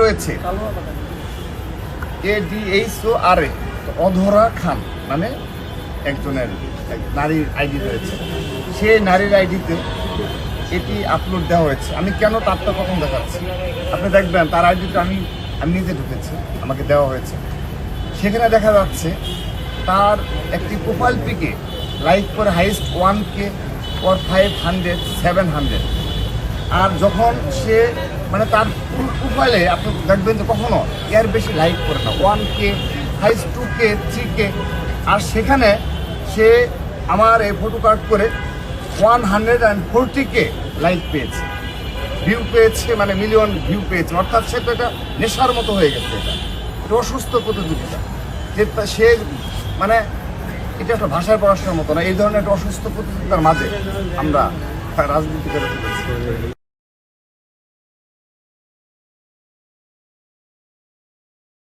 রয়েছে ADHORA, অধরা খান মানে একজনের নারীর আইডি রয়েছে, সেই নারীর আইডিতে এটি আপলোড দেওয়া হয়েছে। আমি কেন তারটা কখন দেখাচ্ছি, আপনি দেখবেন তার আইডিতে আমি নিজে ঢুকেছি, আমাকে দেওয়া হয়েছে। সেখানে দেখা যাচ্ছে তার একটি প্রোফাইল পিকে লাইক করে হাইস্ট 1K or 500, 700। আর যখন সে মানে তার ফুল প্রোফাইলে আপনি দেখবেন যে কখনো এর বেশি লাইক করে না, 1K, হাইস্ট 2K, 3K। আর সেখানে সে আমার এই ফটো কার্ড করে 140K লাইক পেয়েছে, ভিউ পেয়েছে, মানে মিলিয়ন ভিউ পেয়েছে। অর্থাৎ সে তো এটা নেশার মতো হয়ে গেছে। এটা অসুস্থ প্রতিযোগিতা, যে সে মানে এটা একটা ভাষায় পড়াশোনার মতো না। এই ধরনের একটা অসুস্থ প্রতিযোগিতার মাঝে আমরা রাজনীতি করে তুলেছি।